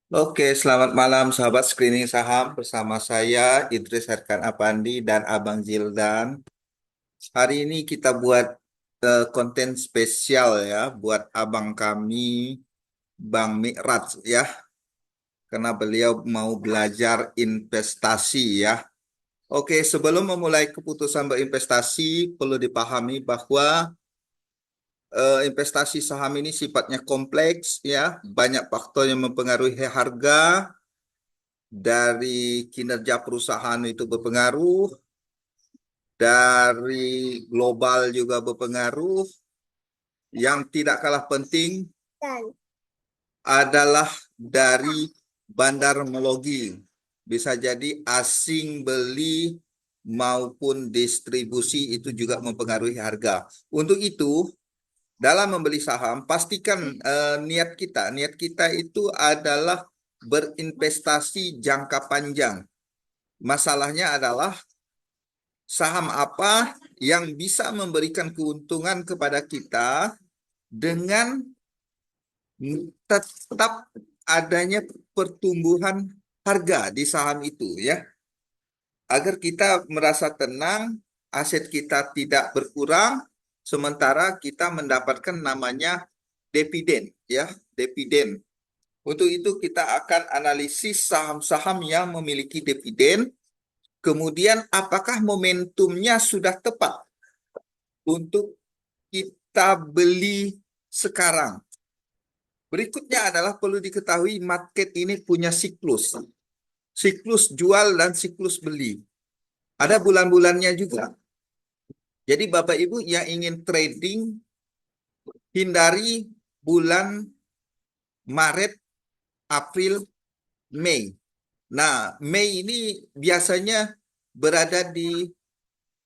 Oke, selamat malam sahabat screening saham bersama saya Idris Herkan Apandi dan Abang Zildan. Hari ini kita buat konten spesial ya buat abang kami Bang Mi'raj ya, karena beliau mau belajar investasi ya. Oke, sebelum memulai keputusan berinvestasi perlu dipahami bahwa investasi saham ini sifatnya kompleks ya, banyak faktor yang mempengaruhi harga dari kinerja perusahaan itu berpengaruh, dari global juga berpengaruh. Yang tidak kalah penting adalah dari bandarmologi. Bisa jadi asing beli maupun distribusi itu juga mempengaruhi harga. Untuk itu, dalam membeli saham, pastikan niat kita itu adalah berinvestasi jangka panjang. Masalahnya adalah saham apa yang bisa memberikan keuntungan kepada kita dengan tetap adanya pertumbuhan harga di saham itu ya. Agar kita merasa tenang, aset kita tidak berkurang, sementara kita mendapatkan namanya dividen ya, dividen. Untuk itu kita akan analisis saham-saham yang memiliki dividen. Kemudian apakah momentumnya sudah tepat untuk kita beli sekarang? Berikutnya adalah perlu diketahui market ini punya siklus. Siklus jual dan siklus beli. Ada bulan-bulannya juga. Jadi Bapak Ibu yang ingin trading, hindari bulan Maret, April, Mei. Nah, Mei ini biasanya berada di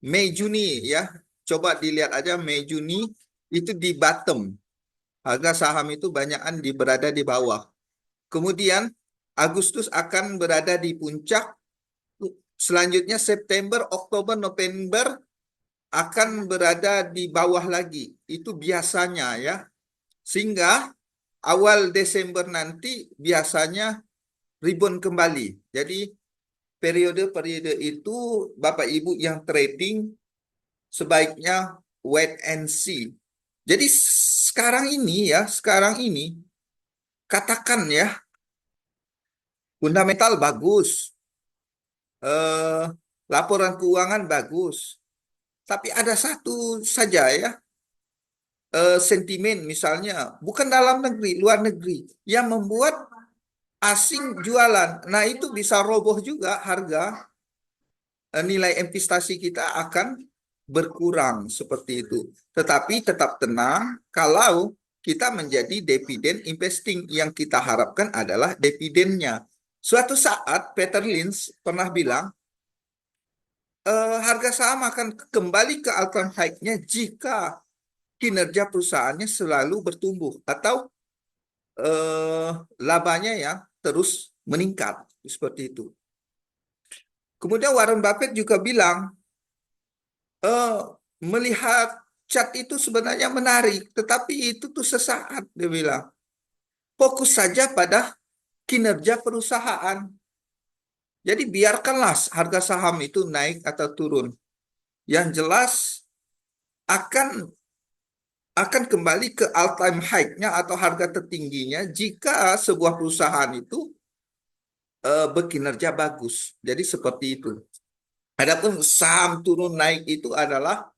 Mei Juni ya. Coba dilihat aja Mei Juni itu di bottom. Harga saham itu banyakan berada di bawah. Kemudian Agustus akan berada di puncak. Selanjutnya September, Oktober, November akan berada di bawah lagi. Itu biasanya ya. Sehingga awal Desember nanti biasanya rebound kembali. Jadi periode-periode itu Bapak Ibu yang trading sebaiknya wait and see. Jadi sekarang ini katakan ya, fundamental bagus, eh, laporan keuangan bagus, tapi ada satu saja ya, sentimen misalnya bukan dalam negeri, luar negeri yang membuat asing jualan. Nah, itu bisa roboh juga harga, nilai investasi kita akan berkurang seperti itu. Tetapi tetap tenang kalau kita menjadi dividen investing, yang kita harapkan adalah dividennya. Suatu saat Peter Lynch pernah bilang, harga saham akan kembali ke all-time high-nya jika kinerja perusahaannya selalu bertumbuh atau eh, labanya ya terus meningkat seperti itu. Kemudian Warren Buffett juga bilang, eh, melihat chart itu sebenarnya menarik, tetapi itu tuh sesaat, dia bilang. Fokus saja pada kinerja perusahaan. Jadi biarkanlah harga saham itu naik atau turun. Yang jelas akan akan kembali ke all time high-nya atau harga tertingginya jika sebuah perusahaan itu berkinerja bagus. Jadi seperti itu. Adapun saham turun naik itu adalah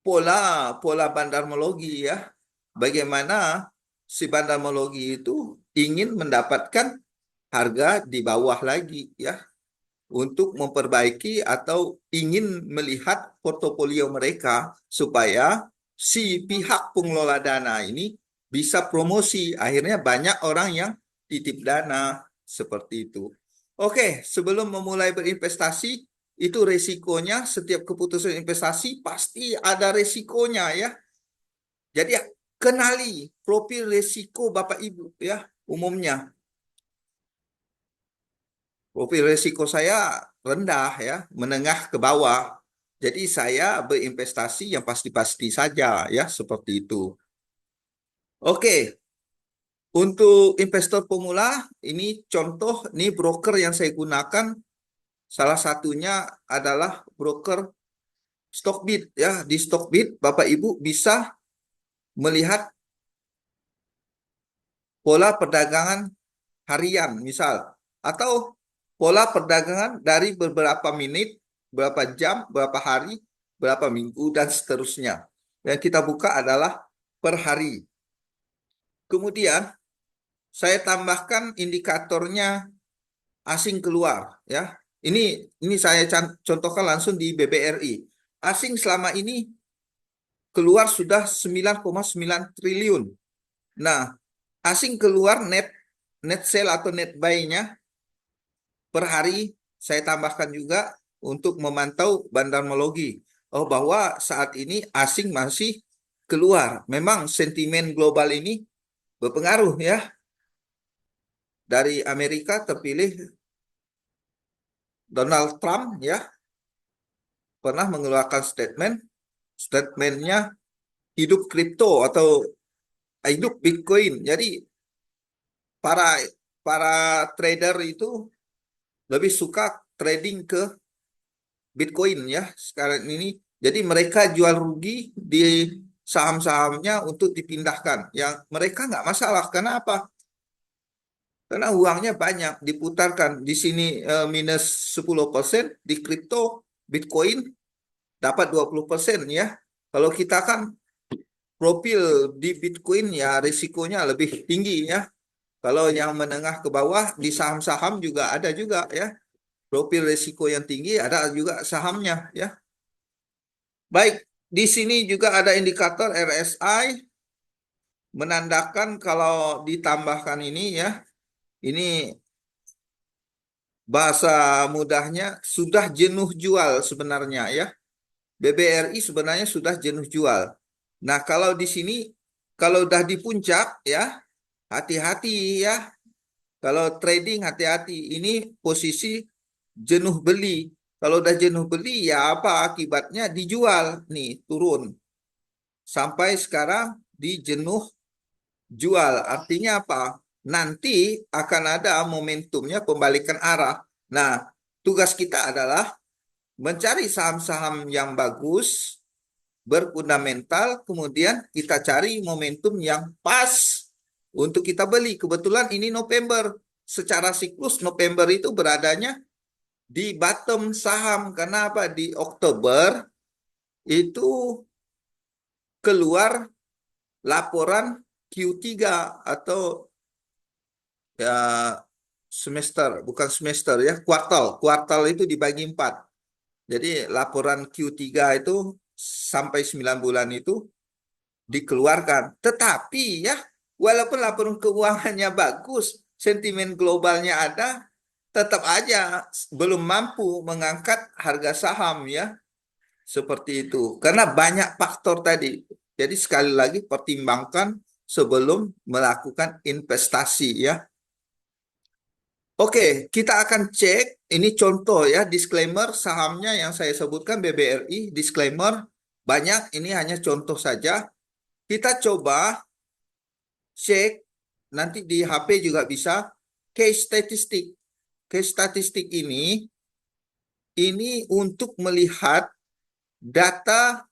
pola pola bandarmologi ya. Bagaimana si bandarmologi itu ingin mendapatkan harga di bawah lagi ya, untuk memperbaiki atau ingin melihat portofolio mereka supaya si pihak pengelola dana ini bisa promosi. Akhirnya banyak orang yang titip dana seperti itu. Oke, sebelum memulai berinvestasi, itu resikonya, setiap keputusan investasi pasti ada resikonya ya. Jadi ya, kenali profil resiko Bapak Ibu ya. Umumnya profil resiko saya rendah ya, menengah ke bawah. Jadi saya berinvestasi yang pasti-pasti saja ya, seperti itu. Oke, Untuk investor pemula, ini contoh, ini broker yang saya gunakan. Salah satunya adalah broker Stockbit ya. Di Stockbit, Bapak Ibu bisa melihat pola perdagangan harian misal, atau pola perdagangan dari beberapa menit, berapa jam, berapa hari, berapa minggu, dan seterusnya. Yang kita buka adalah per hari. Kemudian saya tambahkan indikatornya asing keluar ya. Ini saya contohkan langsung di BBRI. Asing selama ini keluar sudah 9,9 triliun. Nah, asing keluar net net sale atau net buy-nya per hari saya tambahkan juga untuk memantau bandarmologi. Oh, bahwa saat ini asing masih keluar. Memang sentimen global ini berpengaruh ya. Dari Amerika terpilih Donald Trump ya, pernah mengeluarkan statementnya hidup kripto atau hidup Bitcoin. Jadi para para trader itu lebih suka trading ke Bitcoin ya sekarang ini. Jadi mereka jual rugi di saham-sahamnya untuk dipindahkan. Yang mereka nggak masalah. Kenapa? Karena uangnya banyak diputarkan. Di sini minus 10%, di kripto Bitcoin dapat 20% ya. Kalau kita kan profil di Bitcoin ya risikonya lebih tinggi ya. Kalau yang menengah ke bawah di saham-saham juga ada juga ya. Profil risiko yang tinggi ada juga sahamnya ya. Baik, di sini juga ada indikator RSI menandakan kalau ditambahkan ini ya. Ini bahasa mudahnya sudah jenuh jual sebenarnya ya. BBRI sebenarnya sudah jenuh jual. Nah, kalau di sini kalau udah di puncak ya, hati-hati ya. Kalau trading hati-hati. Ini posisi jenuh beli. Kalau udah jenuh beli ya apa akibatnya? Dijual nih, turun. Sampai sekarang di jenuh jual. Artinya apa? Nanti akan ada momentumnya pembalikan arah. Nah, tugas kita adalah mencari saham-saham yang bagus, berfundamental, kemudian kita cari momentum yang pas untuk kita beli. Kebetulan ini November. Secara siklus November itu beradanya di bottom saham. Karena apa? Di Oktober itu keluar laporan Q3 atau ya semester, bukan semester ya, kuartal. Kuartal itu dibagi 4. Jadi laporan Q3 itu sampai 9 bulan itu dikeluarkan. Tetapi ya, walaupun laporan keuangannya bagus, sentimen globalnya ada, tetap aja belum mampu mengangkat harga saham ya. Seperti itu. Karena banyak faktor tadi. Jadi sekali lagi pertimbangkan sebelum melakukan investasi ya. Oke, kita akan cek. Ini contoh ya, disclaimer sahamnya yang saya sebutkan BBRI, disclaimer banyak, ini hanya contoh saja. Kita coba cek, nanti di HP juga bisa, case statistik. Case statistik ini untuk melihat data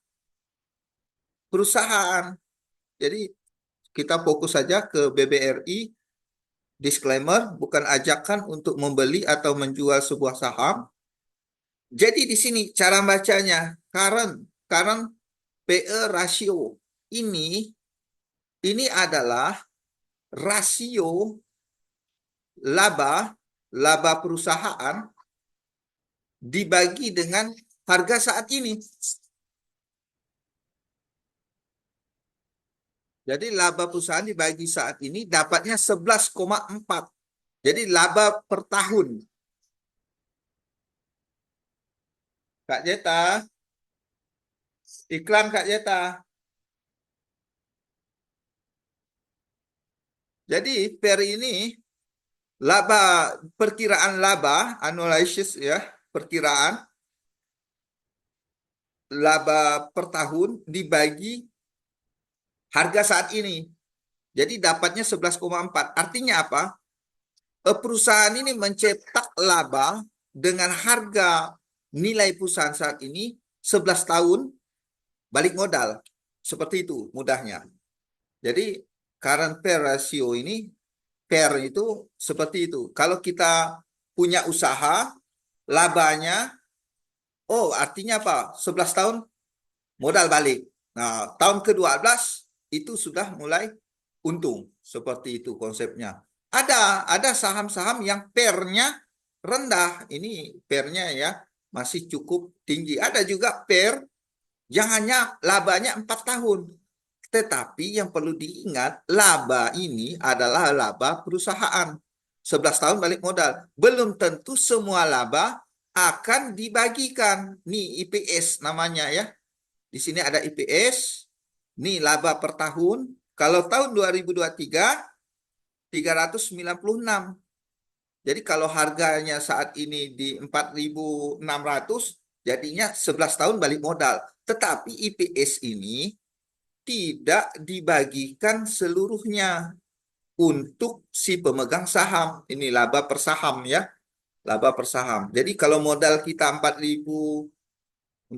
perusahaan. Jadi kita fokus saja ke BBRI, disclaimer, bukan ajakan untuk membeli atau menjual sebuah saham. Jadi di sini cara bacanya, current PE ratio ini adalah rasio laba laba perusahaan dibagi dengan harga saat ini. Jadi laba perusahaan dibagi saat ini dapatnya 11,4. Jadi laba per tahun. Kak Jeta, iklan Kak Jeta. Jadi per ini laba, perkiraan laba, analysis ya, perkiraan laba per tahun dibagi harga saat ini. Jadi dapatnya 11,4. Artinya apa? Perusahaan ini mencetak laba dengan harga nilai perusahaan saat ini 11 tahun balik modal. Seperti itu mudahnya. Jadi current pair ratio ini, pair itu seperti itu. Kalau kita punya usaha, labanya, oh artinya apa? 11 tahun modal balik. Nah, tahun ke-12 itu sudah mulai untung. Seperti itu konsepnya. Ada saham-saham yang pairnya rendah. Ini pairnya ya masih cukup tinggi. Ada juga pair yang hanya labanya 4 tahun. Tetapi yang perlu diingat, laba ini adalah laba perusahaan. 11 tahun balik modal. Belum tentu semua laba akan dibagikan. Nih IPS namanya ya. Di sini ada IPS. Nih laba per tahun. Kalau tahun 2023, 396. Jadi kalau harganya saat ini di 4.600, jadinya 11 tahun balik modal. Tetapi IPS ini tidak dibagikan seluruhnya untuk si pemegang saham. Ini laba per saham ya, laba per saham. Jadi kalau modal kita 4.500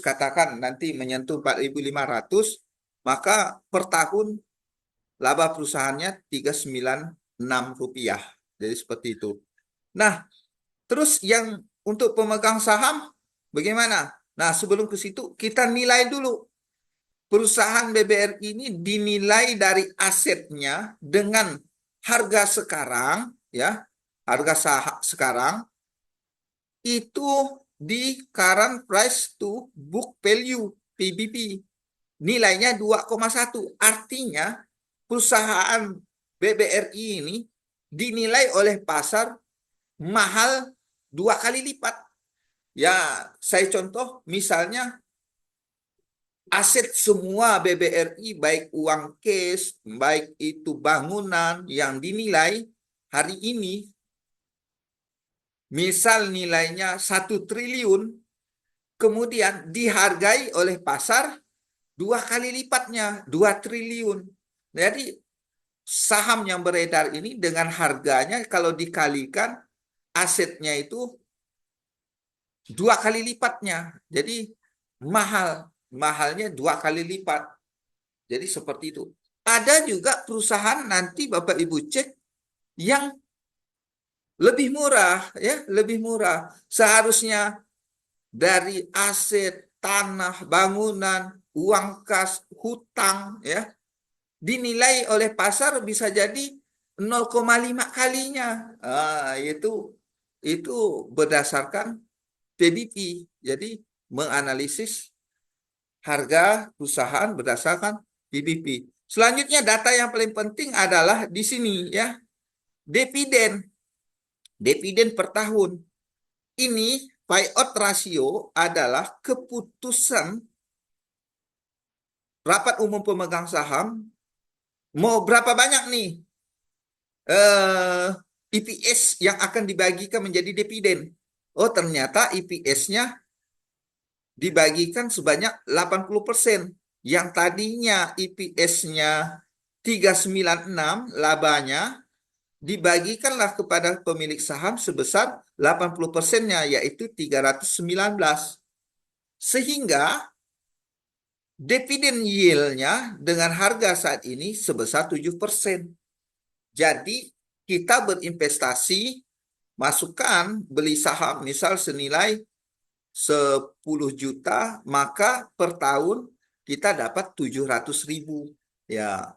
katakan nanti menyentuh 4.500, maka per tahun laba perusahaannya 396 rupiah. Jadi seperti itu. Nah, terus yang untuk pemegang saham bagaimana? Nah, sebelum ke situ kita nilai dulu perusahaan BBRI ini dinilai dari asetnya dengan harga sekarang ya, harga saham sekarang itu di current price to book value PBV. Nilainya 2,1. Artinya perusahaan BBRI ini dinilai oleh pasar mahal 2 kali lipat. Ya, saya contoh misalnya aset semua BBRI baik uang cash, baik itu bangunan yang dinilai hari ini, misal nilainya 1 triliun, kemudian dihargai oleh pasar 2 kali lipatnya, 2 triliun. Jadi saham yang beredar ini dengan harganya kalau dikalikan asetnya itu 2 kali lipatnya. Jadi mahalnya 2 kali lipat. Jadi seperti itu. Ada juga perusahaan nanti Bapak Ibu cek yang lebih murah ya, lebih murah. Seharusnya dari aset, tanah, bangunan, uang kas, hutang ya, dinilai oleh pasar bisa jadi 0,5 kalinya. Itu berdasarkan PBP. Jadi menganalisis harga perusahaan berdasarkan PBP. Selanjutnya data yang paling penting adalah di sini ya, dividen. Dividen per tahun. Ini payout ratio adalah keputusan rapat umum pemegang saham mau berapa banyak nih EPS yang akan dibagikan menjadi dividen. Oh, ternyata EPS-nya dibagikan sebanyak 80%. Yang tadinya EPS-nya 396 labanya dibagikanlah kepada pemilik saham sebesar 80%-nya yaitu 319. Sehingga dividen yield-nya dengan harga saat ini sebesar 7%. Jadi kita berinvestasi, masukkan beli saham misal senilai 10 juta, maka per tahun kita dapat 700.000. Ya,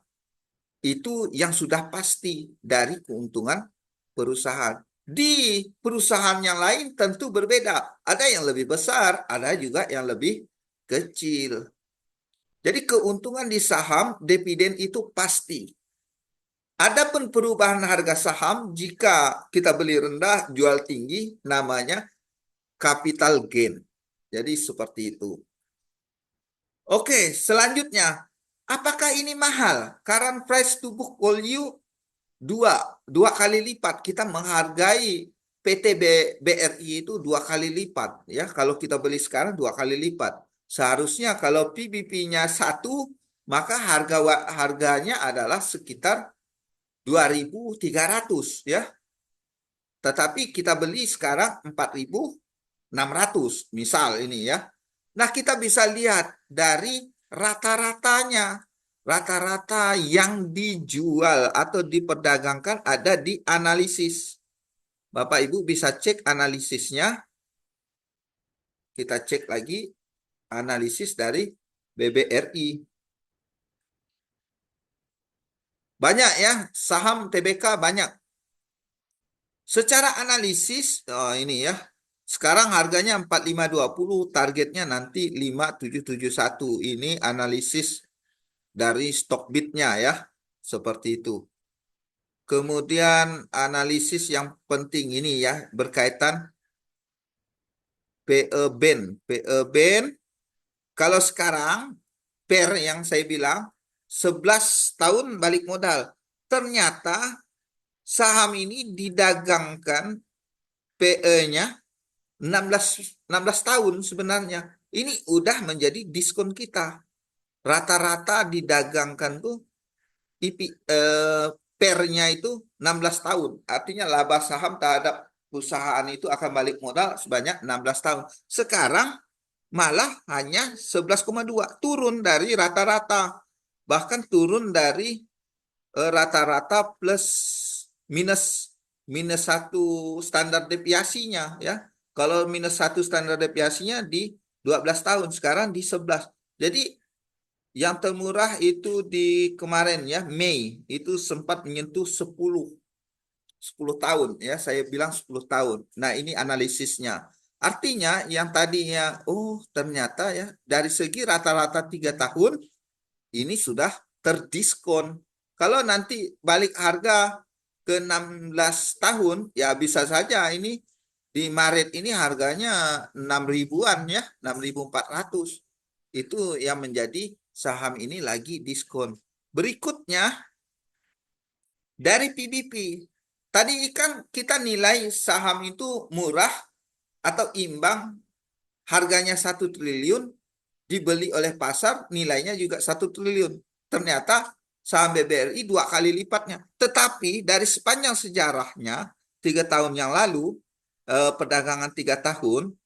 itu yang sudah pasti dari keuntungan perusahaan. Di perusahaan yang lain tentu berbeda. Ada yang lebih besar, ada juga yang lebih kecil. Jadi keuntungan di saham, dividen itu pasti. Adapun perubahan harga saham, jika kita beli rendah, jual tinggi, namanya capital gain. Jadi seperti itu. Oke, selanjutnya. Apakah ini mahal? Current price to book value dua kali lipat. Kita menghargai PT BRI itu 2 kali lipat. Ya, kalau kita beli sekarang 2 kali lipat. Seharusnya kalau PBP-nya 1, maka harganya adalah sekitar 2.300 ya. Tetapi kita beli sekarang 4.600 misal ini ya. Nah, kita bisa lihat dari rata-ratanya. Rata-rata yang dijual atau diperdagangkan ada di analisis. Bapak Ibu bisa cek analisisnya. Kita cek lagi analisis dari BBRI. Banyak ya, saham TBK banyak. Secara analisis, ini ya, sekarang harganya 4520, targetnya nanti 5771. Ini analisis dari Stockbit-nya ya, seperti itu. Kemudian analisis yang penting ini ya, berkaitan PE Band. PE Band, kalau sekarang, PER yang saya bilang, 11 tahun balik modal. Ternyata saham ini didagangkan PE-nya 16 tahun sebenarnya. Ini udah menjadi diskon kita. Rata-rata didagangkan tuh PER-nya itu 16 tahun. Artinya laba saham terhadap perusahaan itu akan balik modal sebanyak 16 tahun. Sekarang malah hanya 11,2, turun dari rata-rata. Bahkan turun dari rata-rata plus minus minus 1 standar deviasinya ya. Kalau minus 1 standar deviasinya di 12 tahun, sekarang di 11. Jadi yang termurah itu di kemarin ya, Mei, itu sempat menyentuh 10 tahun ya, saya bilang 10 tahun. Nah, ini analisisnya. Artinya yang tadinya, oh ternyata ya, dari segi rata-rata 3 tahun, ini sudah terdiskon. Kalau nanti balik harga ke 16 tahun, ya bisa saja ini di Maret ini harganya 6 ribuan ya, 6.400. Itu yang menjadi saham ini lagi diskon. Berikutnya dari PBP. Tadi kan kita nilai saham itu murah atau imbang, harganya 1 triliun, dibeli oleh pasar, nilainya juga 1 triliun. Ternyata saham BBRI 2 kali lipatnya. Tetapi dari sepanjang sejarahnya, 3 tahun yang lalu, perdagangan 3 tahun,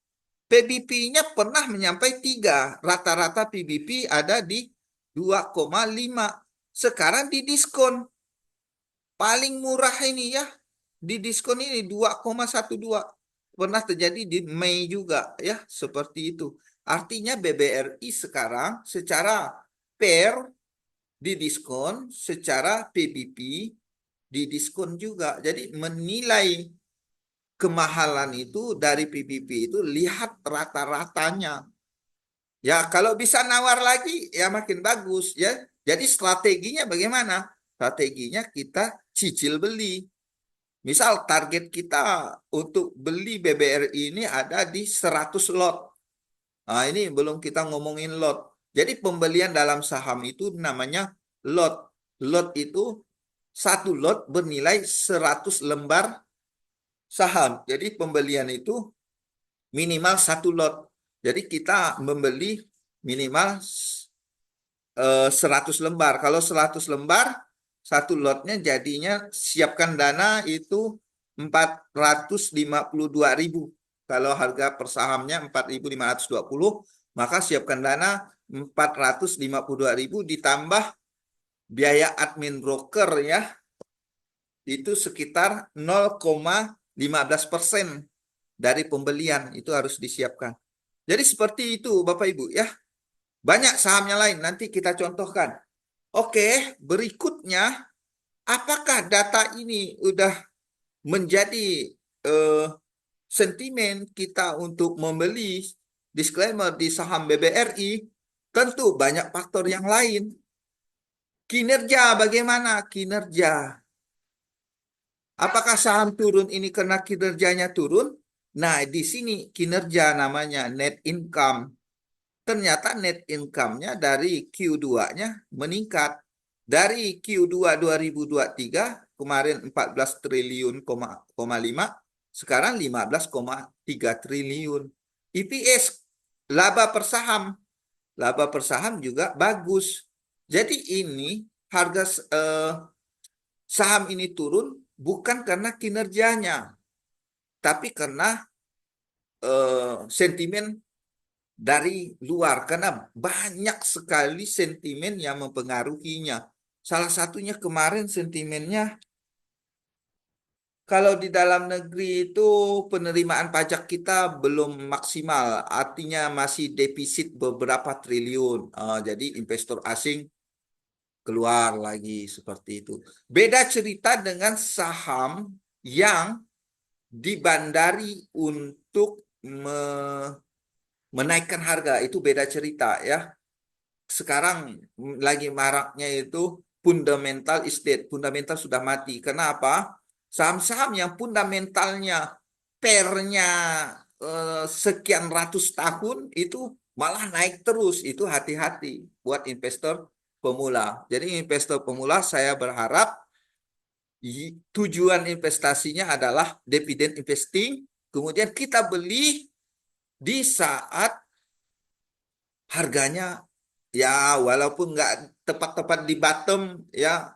PBP-nya pernah mencapai 3. Rata-rata PBP ada di 2,5. Sekarang didiskon. Paling murah ini ya, didiskon ini 2,12. Pernah terjadi di Mei juga ya, seperti itu. Artinya BBRI sekarang secara pair didiskon, secara PBP didiskon juga. Jadi menilai kemahalan itu dari PBP itu lihat rata-ratanya. Ya kalau bisa nawar lagi ya makin bagus ya. Jadi strateginya bagaimana? Strateginya kita cicil beli. Misal target kita untuk beli BBRI ini ada di 100 lot. Nah, ini belum kita ngomongin lot. Jadi pembelian dalam saham itu namanya lot. Lot itu satu lot bernilai 100 lembar saham. Jadi pembelian itu minimal 1 lot. Jadi kita membeli minimal 100 lembar. Kalau 100 lembar, 1 lotnya jadinya siapkan dana itu 452.000. Kalau harga per sahamnya 4.520, maka siapkan dana 452.000 ditambah biaya admin broker ya, itu sekitar 0,15% dari pembelian itu harus disiapkan. Jadi seperti itu Bapak Ibu ya. Banyak sahamnya lain, nanti kita contohkan. Oke, berikutnya, apakah data ini udah menjadi sentimen kita untuk membeli, disclaimer di saham BBRI? Tentu banyak faktor yang lain. Kinerja bagaimana? Kinerja. Apakah saham turun ini karena kinerjanya turun? Nah, di sini kinerja namanya net income. Ternyata net income-nya dari Q2-nya meningkat. Dari Q2 2023 kemarin 14 triliun, 5, sekarang 15,3 triliun. EPS, laba per saham juga bagus. Jadi ini harga saham ini turun bukan karena kinerjanya, tapi karena sentimen dari luar, karena banyak sekali sentimen yang mempengaruhinya. Salah satunya kemarin sentimennya, kalau di dalam negeri itu penerimaan pajak kita belum maksimal, artinya masih defisit beberapa triliun. Jadi investor asing keluar lagi seperti itu. Beda cerita dengan saham yang dibandari untuk menaikkan harga, itu beda cerita ya. Sekarang lagi maraknya itu fundamental is dead, fundamental sudah mati. Kenapa? Saham-saham yang fundamentalnya pernya sekian ratus tahun itu malah naik terus. Itu hati-hati buat investor pemula. Jadi investor pemula saya berharap tujuan investasinya adalah dividen investing, kemudian kita beli di saat harganya ya walaupun nggak tepat-tepat di bottom ya,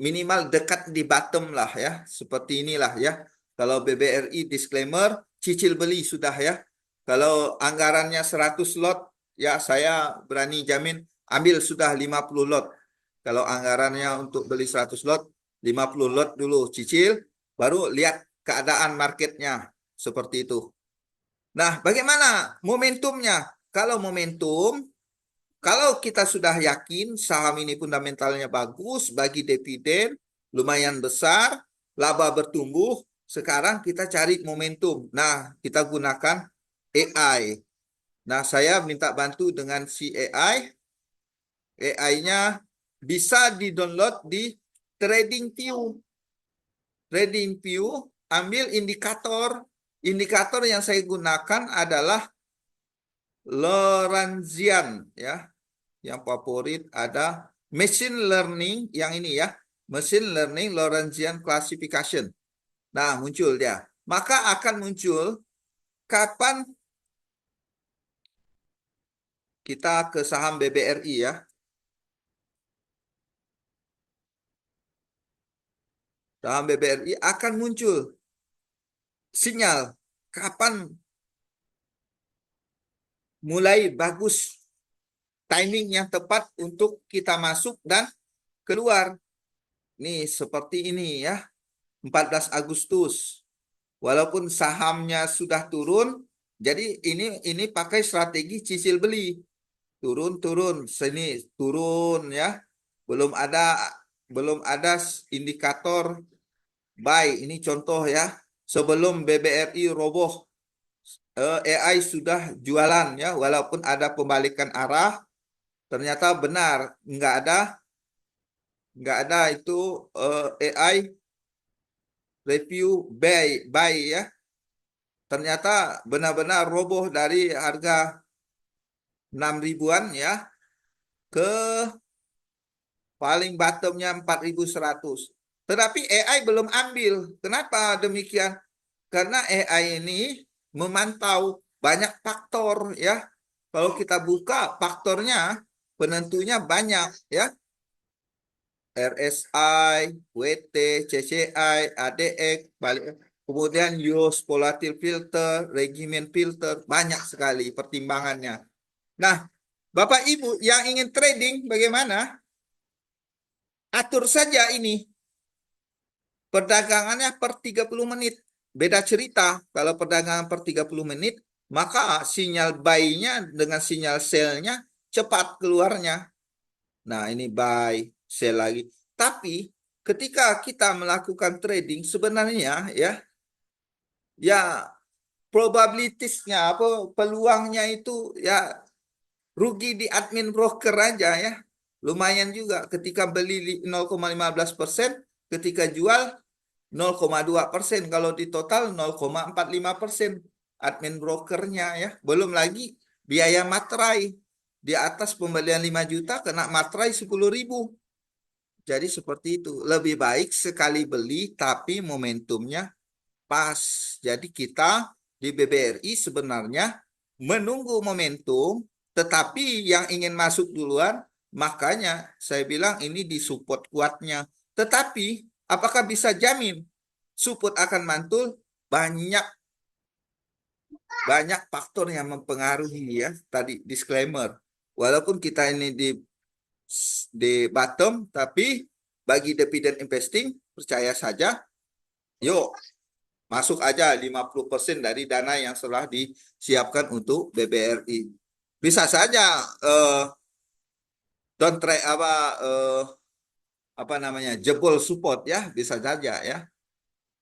minimal dekat di bottom lah ya, seperti inilah ya. Kalau BBRI disclaimer cicil beli sudah ya. Kalau anggarannya 100 lot ya saya berani jamin ambil sudah 50 lot. Kalau anggarannya untuk beli 100 lot, 50 lot dulu cicil, baru lihat keadaan marketnya seperti itu. Nah, bagaimana momentumnya? Kalau momentum, kalau kita sudah yakin saham ini fundamentalnya bagus, bagi dividen lumayan besar, laba bertumbuh, sekarang kita cari momentum. Nah, kita gunakan AI. Nah, saya minta bantu dengan si AI. AI-nya bisa di-download di TradingView. TradingView, ambil indikator. Indikator yang saya gunakan adalah Lorentzian ya. Yang favorit ada machine learning yang ini ya. Machine learning Lorentzian classification. Nah, muncul dia. Maka akan muncul kapan kita ke saham BBRI ya. Saham BBRI akan muncul sinyal kapan mulai bagus, timing yang tepat untuk kita masuk dan keluar. Nih seperti ini ya. 14 Agustus. Walaupun sahamnya sudah turun, jadi ini pakai strategi cicil beli. Turun-turun, sini turun ya. Belum ada indikator buy. Ini contoh ya. Sebelum BBRI roboh, AI sudah jualan ya. Walaupun ada pembalikan arah, ternyata benar nggak ada itu AI review buy ya. Ternyata benar-benar roboh dari harga 6 ribuan ya ke paling bottomnya 4.100. Tetapi AI belum ambil. Kenapa demikian? Karena AI ini memantau banyak faktor ya. Kalau kita buka faktornya, penentunya banyak ya. RSI, WT, CCI, ADX, kemudian use volatile filter, regimen filter, banyak sekali pertimbangannya. Nah, Bapak Ibu yang ingin trading bagaimana? Atur saja ini perdagangannya per 30 menit. Beda cerita, kalau perdagangan per 30 menit, maka sinyal buy-nya dengan sinyal sell-nya cepat keluarnya. Nah, ini buy, sell lagi. Tapi ketika kita melakukan trading sebenarnya ya probabilitasnya apa peluangnya itu ya rugi di admin broker aja ya. Lumayan juga ketika beli 0,15%, ketika jual 0,2%, kalau di total 0,45% admin brokernya ya. Belum lagi biaya materai. Di atas pembelian 5 juta kena materai 10.000. Jadi seperti itu. Lebih baik sekali beli tapi momentumnya pas. Jadi kita di BBRI sebenarnya menunggu momentum, tetapi yang ingin masuk duluan Makanya saya bilang ini disupport kuatnya. Tetapi apakah bisa jamin support akan mantul? Banyak faktor yang mempengaruhi ya. Tadi disclaimer. Walaupun kita ini di bottom, tapi bagi dividen investing percaya saja, yuk masuk aja 50% dari dana yang telah disiapkan untuk BBRI. Bisa saja don't try apa namanya jebol support ya, bisa saja ya.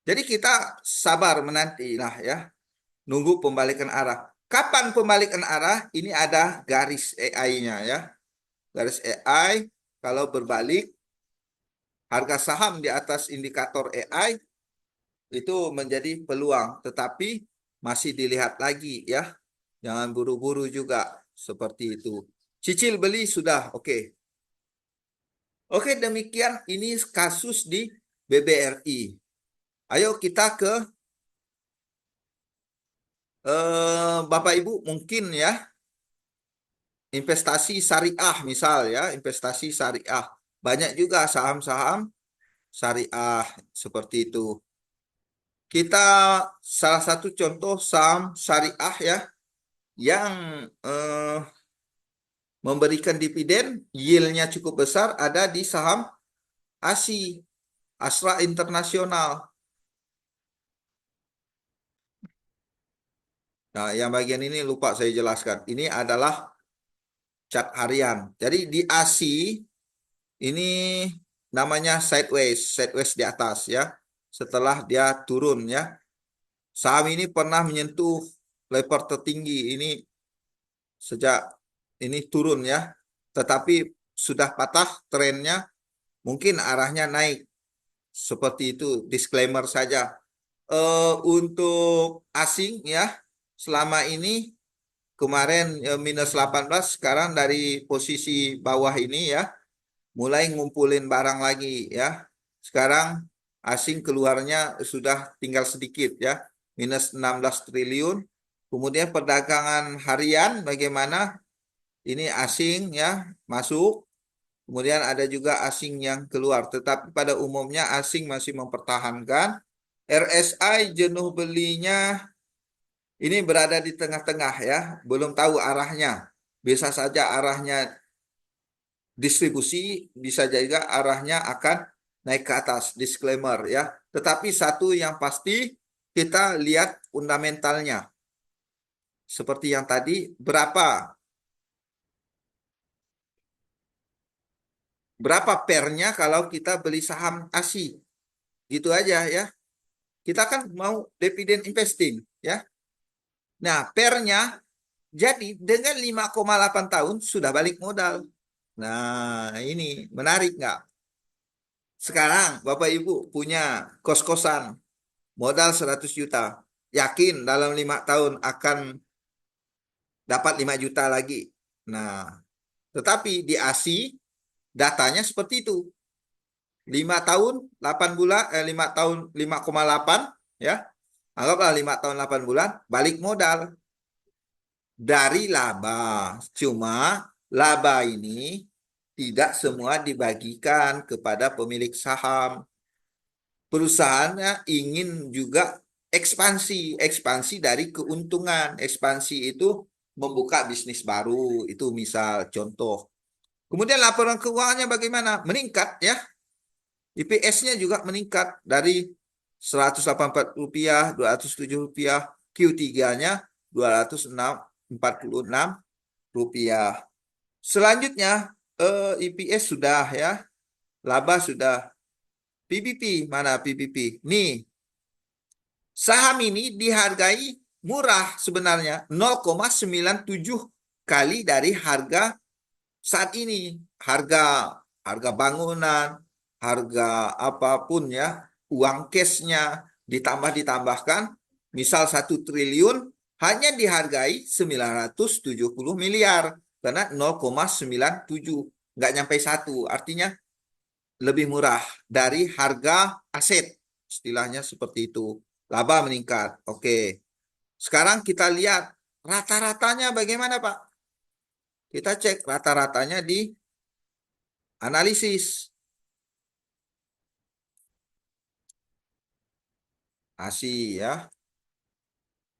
Jadi kita sabar menanti lah ya, nunggu pembalikan arah. Kapan pembalikan arah? Ini ada garis AI-nya ya. Garis AI kalau berbalik harga saham di atas indikator AI itu menjadi peluang, tetapi masih dilihat lagi ya. Jangan buru-buru juga seperti itu. Cicil beli sudah, oke. Oke, demikian ini kasus di BBRI. Ayo kita ke Bapak Ibu mungkin ya investasi syariah misal ya, investasi syariah. Banyak juga saham-saham syariah seperti itu. Kita salah satu contoh saham syariah ya yang memberikan dividen yieldnya cukup besar ada di saham ASI, Astra Internasional. Nah, yang bagian ini lupa saya jelaskan. Ini adalah chart harian. Jadi di ASI ini namanya sideways, sideways di atas ya. Setelah dia turun ya. Saham ini pernah menyentuh level tertinggi ini sejak ini turun ya. Tetapi sudah patah trennya, mungkin arahnya naik. Seperti itu, disclaimer saja. Untuk asing ya, selama ini kemarin minus 18, sekarang dari posisi bawah ini ya, mulai ngumpulin barang lagi ya. Sekarang asing keluarnya sudah tinggal sedikit ya, minus 16 triliun. Kemudian perdagangan harian bagaimana? Ini asing ya masuk, kemudian ada juga asing yang keluar. Tetapi pada umumnya asing masih mempertahankan. RSI jenuh belinya ini berada di tengah-tengah ya, belum tahu arahnya. Bisa saja arahnya distribusi, bisa juga arahnya akan naik ke atas, disclaimer ya. Tetapi satu yang pasti kita lihat fundamentalnya. Seperti yang tadi, berapa pernya kalau kita beli saham ASI. Gitu aja ya. Kita kan mau dividen investing ya. Nah, pernya jadi dengan 5,8 tahun sudah balik modal. Nah, ini menarik nggak? Sekarang Bapak Ibu punya kos-kosan modal 100 juta. Yakin dalam 5 tahun akan dapat 5 juta lagi. Nah, tetapi di ASI datanya seperti itu. 5 tahun 8 bulan 5 tahun 5,8 ya. Anggaplah 5 tahun 8 bulan balik modal dari laba. Cuma laba ini tidak semua dibagikan kepada pemilik saham. Perusahaannya ingin juga ekspansi, ekspansi dari keuntungan. Ekspansi itu membuka bisnis baru, itu misal contoh. Kemudian laporan keuangannya bagaimana? Meningkat ya. IPS-nya juga meningkat dari Rp184, Rp207, Q3-nya Rp246. Selanjutnya IPS sudah ya, laba sudah. PBP mana PBP? Nih, saham ini dihargai murah sebenarnya 0,97 kali dari harga saat ini. Harga bangunan, harga apapun ya, uang cashnya ditambahkan, misal 1 triliun hanya dihargai 970 miliar karena 0,97 nggak nyampe 1, artinya lebih murah dari harga aset, istilahnya seperti itu. Laba meningkat. Oke. Sekarang kita lihat rata-ratanya bagaimana, Pak? Kita cek rata-ratanya di Analisis. ASI ya.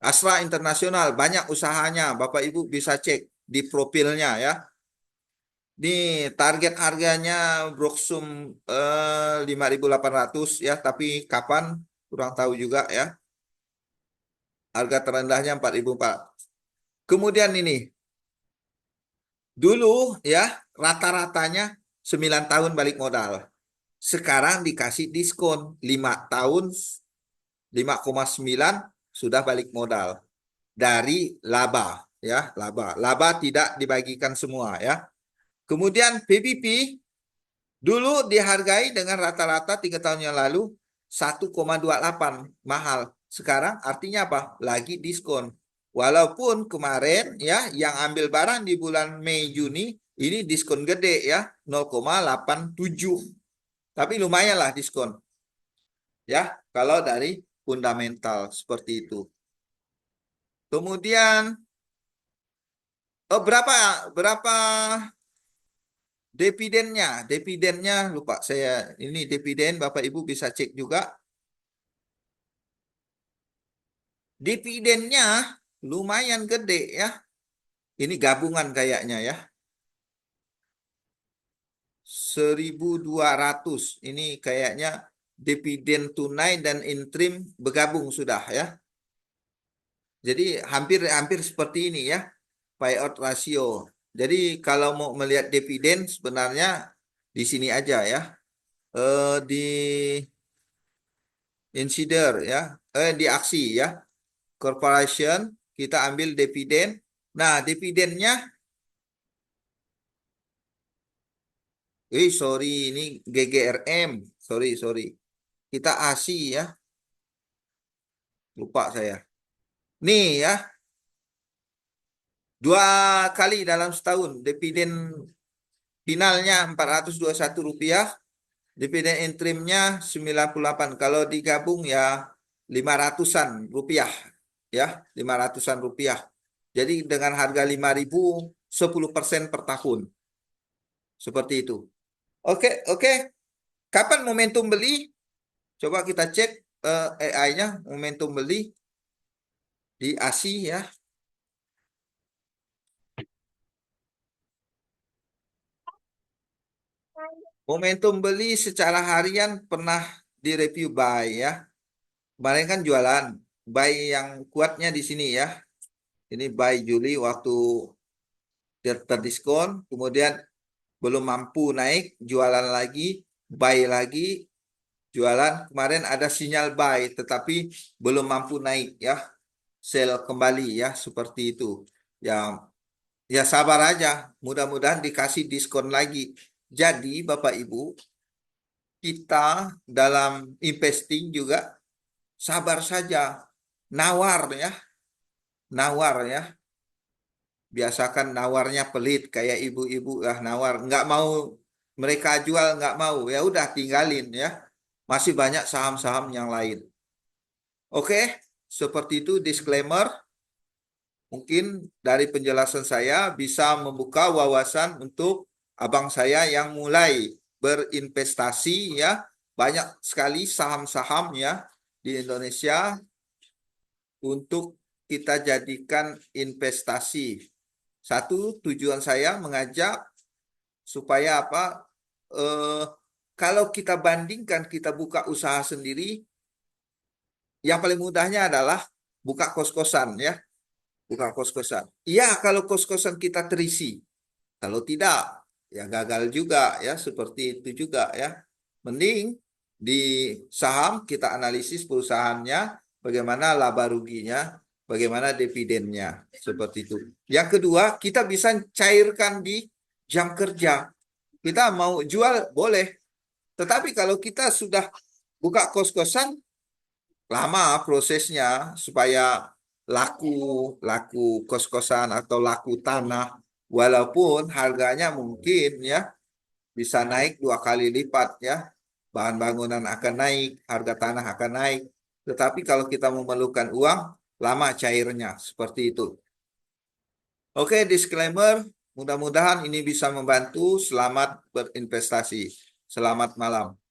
Astra Internasional, banyak usahanya. Bapak Ibu bisa cek di profilnya ya. Nih target harganya Broksum 5.800 ya, tapi kapan kurang tahu juga ya. Harga terendahnya 4.400. Kemudian ini dulu ya rata-ratanya 9 tahun balik modal. Sekarang dikasih diskon 5 tahun 5,9 sudah balik modal dari laba ya, laba. Laba tidak dibagikan semua ya. Kemudian PBP dulu dihargai dengan rata-rata 3 tahun yang lalu 1,28 mahal. Sekarang artinya apa? Lagi diskon. Walaupun kemarin ya yang ambil barang di bulan Mei Juni ini diskon gede ya 0,87. Tapi lumayan lah diskon. Ya, kalau dari fundamental seperti itu. Kemudian berapa berapa dividennya? Dividennya lupa saya. Ini dividen Bapak Ibu bisa cek juga. Dividennya lumayan gede ya. Ini gabungan kayaknya ya. 1.200. Ini kayaknya dividen tunai dan interim bergabung sudah ya. Jadi hampir hampir seperti ini ya. Payout ratio. Jadi kalau mau melihat dividen sebenarnya di sini aja ya. Di insider ya. Di aksi ya. Corporation kita ambil dividen. Nah, dividennya sorry ini GGRM. Sorry. Kita ASI ya. Lupa saya. Nih ya. 2 kali dalam setahun dividen finalnya Rp421, dividen interimnya 98. Kalau digabung ya 500-an rupiah ya, 500-an rupiah. Jadi dengan harga 5.000 10% per tahun. Seperti itu. Oke. Kapan momentum beli? Coba kita cek AI-nya momentum beli di ASI ya. Momentum beli secara harian pernah direview buy ya. Kemarin kan jualan buy yang kuatnya di sini ya. Ini buy Juli waktu terdiskon, kemudian belum mampu naik, jualan lagi, buy lagi, jualan. Kemarin ada sinyal buy, tetapi belum mampu naik ya, sell kembali ya, seperti itu. Ya, ya sabar aja, mudah-mudahan dikasih diskon lagi. Jadi Bapak Ibu, kita dalam investing juga sabar saja, nawar ya, nawar ya. Biasakan nawarnya pelit kayak ibu-ibu lah nawar nggak mau, mereka jual nggak mau, ya udah tinggalin ya, masih banyak saham-saham yang lain. Oke, seperti itu disclaimer. Mungkin dari penjelasan saya bisa membuka wawasan untuk abang saya yang mulai berinvestasi ya, banyak sekali saham-saham ya di Indonesia untuk kita jadikan investasi. Satu, tujuan saya mengajak supaya apa? Kalau kita bandingkan, kita buka usaha sendiri, yang paling mudahnya adalah buka kos-kosan ya, buka kos-kosan. Iya, kalau kos-kosan kita terisi. Kalau tidak, ya gagal juga ya, seperti itu juga ya. Mending di saham kita analisis perusahaannya, bagaimana laba ruginya, bagaimana dividennya, seperti itu. Yang kedua, kita bisa cairkan di jam kerja. Kita mau jual boleh, tetapi kalau kita sudah buka kos-kosan, lama prosesnya supaya laku laku kos-kosan atau laku tanah, walaupun harganya mungkin ya bisa naik 2 kali lipat ya, bahan bangunan akan naik, harga tanah akan naik, tetapi kalau kita memerlukan uang lama cairnya, seperti itu. Oke, disclaimer, Mudah-mudahan ini bisa membantu. Selamat berinvestasi. Selamat malam.